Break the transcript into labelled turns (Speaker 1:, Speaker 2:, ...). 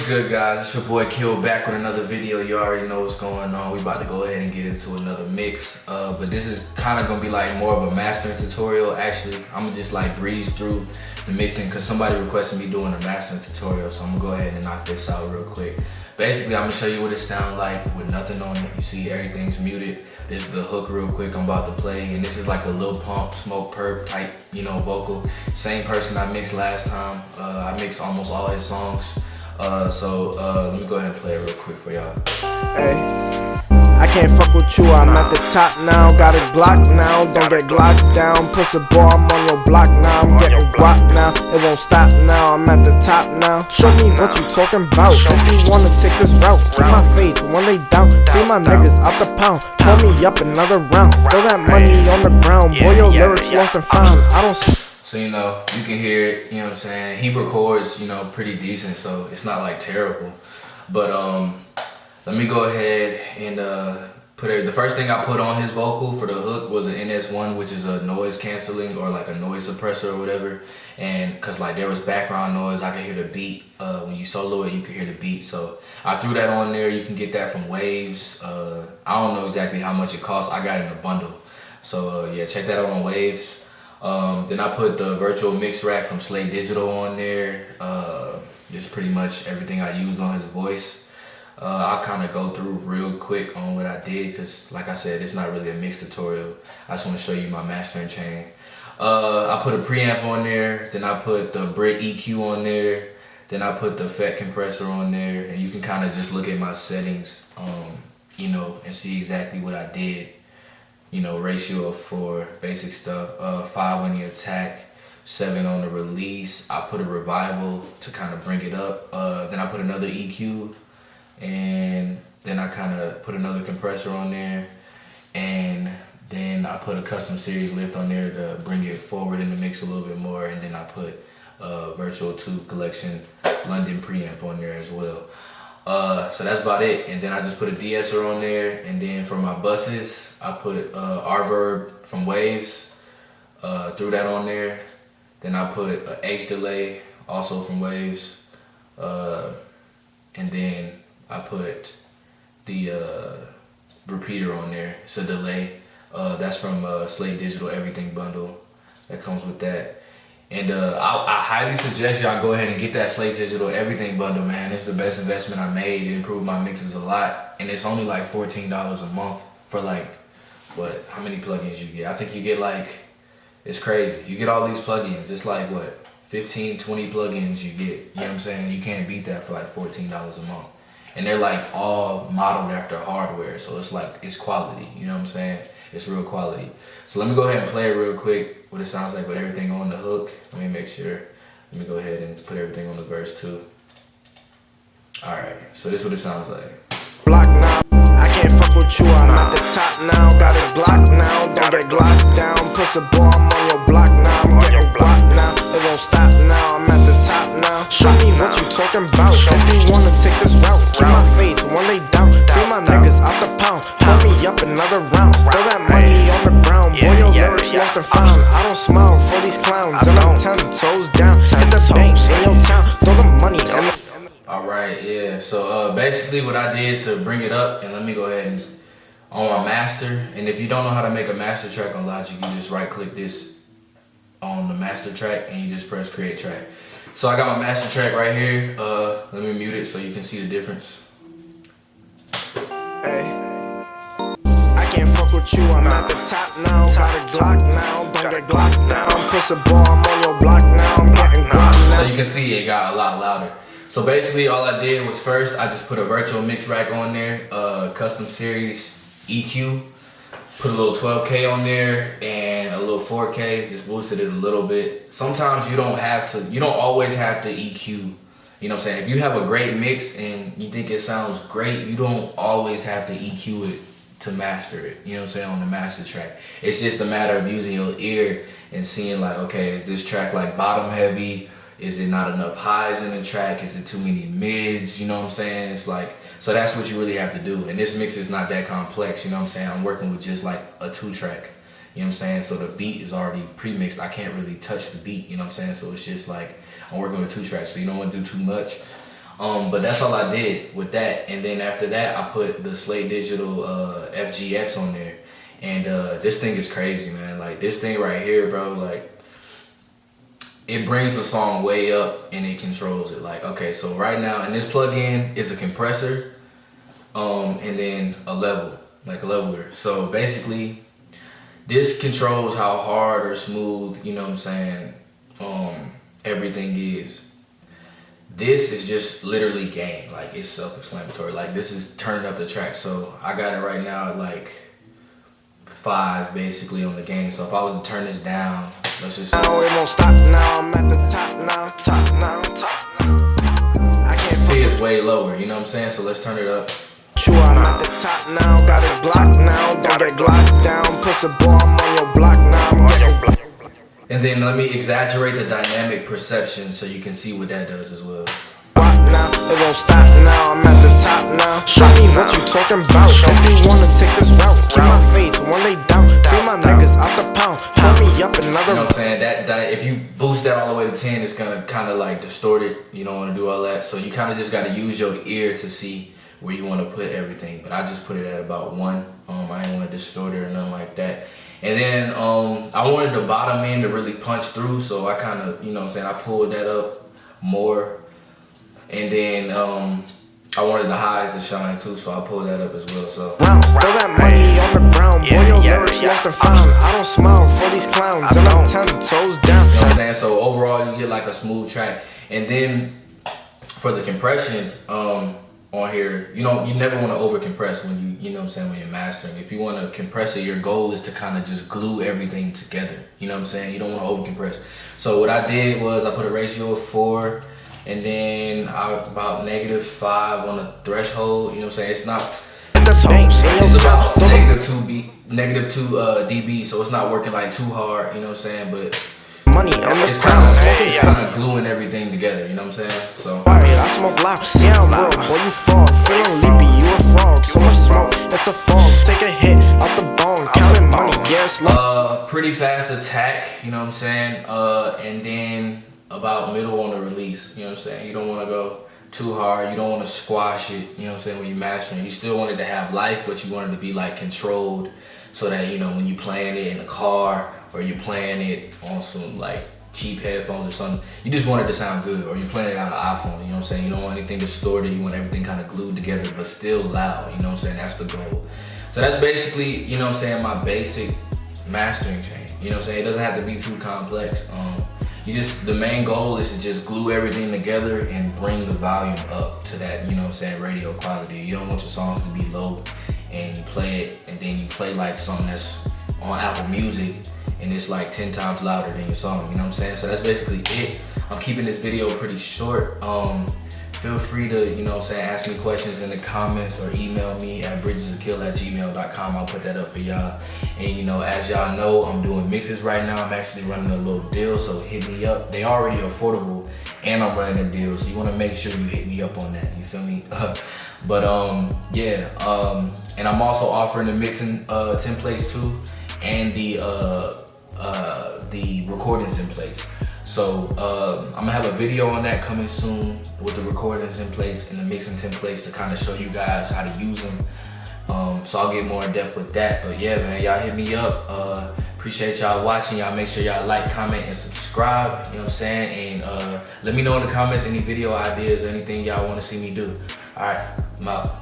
Speaker 1: What's good, guys? It's your boy A.K.I.L back with another video. You already know what's going on. We about to go ahead and get into another mix. But this is kind of gonna be like more of a mastering tutorial. Actually, I'm gonna just like breeze through the mixing because somebody requested me doing a mastering tutorial. So I'm gonna go ahead and knock this out real quick. Basically, I'm gonna show you what it sounds like with nothing on it. You see everything's muted. This is the hook real quick I'm about to play. And this is like a Lil Pump, Smoke Perp type, vocal. Same person I mixed last time. I mixed almost all his songs. Let me go ahead and play it real quick for y'all.
Speaker 2: Hey, I can't fuck with you, I'm at the top now. Got a Glock now, don't get Glocked down. Push the ball, I'm on your block now. I'm getting guap now, it won't stop now. I'm at the top now. Show me what you talking about. If you wanna take this route, keep my faith when they down. Free my niggas out the pound. Pull me up another round. Throw that money on the ground. Boy, your lyrics lost and found. I don't see.
Speaker 1: So, you can hear it, what I'm saying? He records, pretty decent, so it's not like terrible. But let me go ahead and put it. The first thing I put on his vocal for the hook was an NS1, which is a noise canceling or like a noise suppressor or whatever. And cause like there was background noise, I could hear the beat. When you solo it, you could hear the beat. So I threw that on there. You can get that from Waves. I don't know exactly how much it costs. I got it in a bundle. So yeah, check that out on Waves. Then I put the virtual mix rack from Slate Digital on there. It's pretty much everything I used on his voice. I'll kind of go through real quick on what I did because like I said, it's not really a mix tutorial. I just want to show you my mastering chain. I put a preamp on there, then I put the Brit EQ on there, then I put the effect compressor on there, and you can kind of just look at my settings, and see exactly what I did. Ratio for basic stuff, 5 on the attack, 7 on the release. I put a revival to kind of bring it up. Then I put another EQ, and then I kind of put another compressor on there, and then I put a custom series lift on there to bring it forward in the mix a little bit more, and then I put Virtual 2 Collection London preamp on there as well. So that's about it. And then I just put a de-esser on there, and then for my buses I put R-Verb from Waves, threw that on there. Then I put a H delay also from Waves, and then I put the repeater on there. It's a delay. That's from Slate Digital Everything bundle that comes with that. And I highly suggest y'all go ahead and get that Slate Digital Everything bundle, man. It's the best investment I made. It improved my mixes a lot. And it's only like $14 a month for like, how many plugins you get? I think you get like, it's crazy. You get all these plugins. It's like 15, 20 plugins you get. You know what I'm saying? You can't beat that for like $14 a month. And they're like all modeled after hardware. So it's like, it's quality. You know what I'm saying? It's real quality. So let me go ahead and play it real quick, what it sounds like with everything on the hook. Let me make sure. Let me go ahead and put everything on the verse too. Alright, so this is what it sounds like.
Speaker 2: Block now, I can't fuck with you, I'm at the top now. Got a Glock now, don't get Glocked down. Push the ball, I'm on your block now. I'm getting guap now, it won't stop now. I'm at the top now. Show me what you talking about. If you wanna take this route, keep my faith when they down. Free my niggas out the pound. Pull me up another round. Throw that money on the ground. Boy, your lyrics lost and found. I don't smile for these clowns, and I'm 10 toes down. Hit the bank in your town. Throw the money on the.
Speaker 1: Alright, yeah. So basically what I did to bring it up, and let me go ahead and on my master. And if you don't know how to make a master track on Logic, you just right click this on the master track and you just press create track. So I got my master track right here. Let me mute it so you can see the difference.
Speaker 2: Hey, I can't fuck with you, I'm at the top now. Got a Glock now, don't get Glocked now. I'm push a ball, I'm on your block now. I'm getting guap now.
Speaker 1: So you can see it got a lot louder. So basically all I did was first I just put a virtual mix rack on there, custom series EQ, put a little 12K on there and a little 4K, just boosted it a little bit. Sometimes you don't always have to EQ. You know what I'm saying? If you have a great mix and you think it sounds great, you don't always have to EQ it to master it. You know what I'm saying? On the master track. It's just a matter of using your ear and seeing like, okay, is this track like bottom heavy? Is it not enough highs in the track? Is it too many mids? You know what I'm saying? It's like, so that's what you really have to do. And this mix is not that complex, you know what I'm saying? I'm working with just like a 2-track, you know what I'm saying? So the beat is already pre-mixed. I can't really touch the beat, you know what I'm saying? So it's just like, I'm working with 2 tracks, so you don't want to do too much. But that's all I did with that. And then after that, I put the Slate Digital FGX on there. And this thing is crazy, man. Like this thing right here, bro, like it brings the song way up and it controls it. Like, okay, so right now, and this plugin is a compressor, and then a level, like a leveler. So basically, this controls how hard or smooth, you know what I'm saying, everything is. This is just literally gain, like it's self-explanatory. Like this is turning up the track. So I got it right now at like 5 basically on the gain. So if I was to turn this down, let's just
Speaker 2: Now it won't stop now, I'm at the top now, top now, top now. I can't
Speaker 1: see it's way lower, you know what I'm saying? So let's turn it up.
Speaker 2: True, I'm at the top now, got it blocked now, don't get glocked down, push the ball, I'm on your block now, I'm on your block.
Speaker 1: And then let me exaggerate the dynamic perception so you can see what that does as well.
Speaker 2: Now, it won't stop now, I'm at the top now. Show me what you talking about. If you wanna take this route, keep my faith when they doubt. Free my niggas out the pound, pull me up another.
Speaker 1: You know what I'm saying? That if you boost that all the way to 10, it's gonna kind of like distort it. You don't want to do all that, so you kind of just gotta use your ear to see where you want to put everything. But I just put it at about 1. I didn't want to distort it or nothing like that. And then I wanted the bottom end to really punch through, so I kind of, you know what I'm saying, I pulled that up more. And then I wanted the highs to shine too, so I pulled that up as well. So
Speaker 2: throw that money on the ground, boy, your lyrics lost and found. I don't smile for these clowns, and I'm 10 toes down.
Speaker 1: You know what I'm saying? So overall, you get like a smooth track. And then for the compression on here, you never want to over compress when you know what I'm saying, when you're mastering. If you want to compress it, your goal is to kind of just glue everything together. You know what I'm saying? You don't want to over compress. So what I did was I put a ratio of 4. And then about -5 on the threshold. You know what I'm saying? It's not. It's about -2 dB. So it's not working like too hard. You know what I'm saying? But
Speaker 2: money on the
Speaker 1: it's
Speaker 2: crown,
Speaker 1: kind of gluing everything together. You know what I'm saying? So.
Speaker 2: I smoke loud. Yeah, I'm real. Boy, you frog. Feeling leapy. You a frog. So much smoke. It's a fog. Take a hit out the bone. Counting money. Yes.
Speaker 1: Pretty fast attack. You know what I'm saying? And then about middle on the release, you know what I'm saying? You don't want to go too hard, you don't want to squash it, you know what I'm saying, when you're mastering. You still want it to have life, but you want it to be like controlled so that, you know, when you're playing it in the car or you're playing it on some like cheap headphones or something, you just want it to sound good, or you're playing it on an iPhone, you know what I'm saying? You don't want anything distorted, you want everything kind of glued together but still loud, you know what I'm saying? That's the goal. So that's basically, you know what I'm saying, my basic mastering chain, you know what I'm saying? It doesn't have to be too complex. The main goal is to just glue everything together and bring the volume up to that, you know what I'm saying, radio quality. You don't want your songs to be low and you play it and then you play like something that's on Apple Music and it's like 10 times louder than your song, you know what I'm saying? So that's basically it. I'm keeping this video pretty short. Feel free to, you know what I'm saying, ask me questions in the comments or email me at bridgesakill@gmail.com. I'll put that up for y'all. And you know, as y'all know, I'm doing mixes right now. I'm actually running a little deal, so hit me up. They already affordable and I'm running a deal, so you want to make sure you hit me up on that, you feel me? And I'm also offering the mixing templates too, and the recording templates. So I'm gonna have a video on that coming soon with the recordings in place and the mixing templates to kind of show you guys how to use them. So I'll get more in depth with that. But yeah, man, y'all hit me up. Appreciate y'all watching. Y'all make sure y'all like, comment, and subscribe. You know what I'm saying? And let me know in the comments any video ideas or anything y'all want to see me do. All right, I'm out.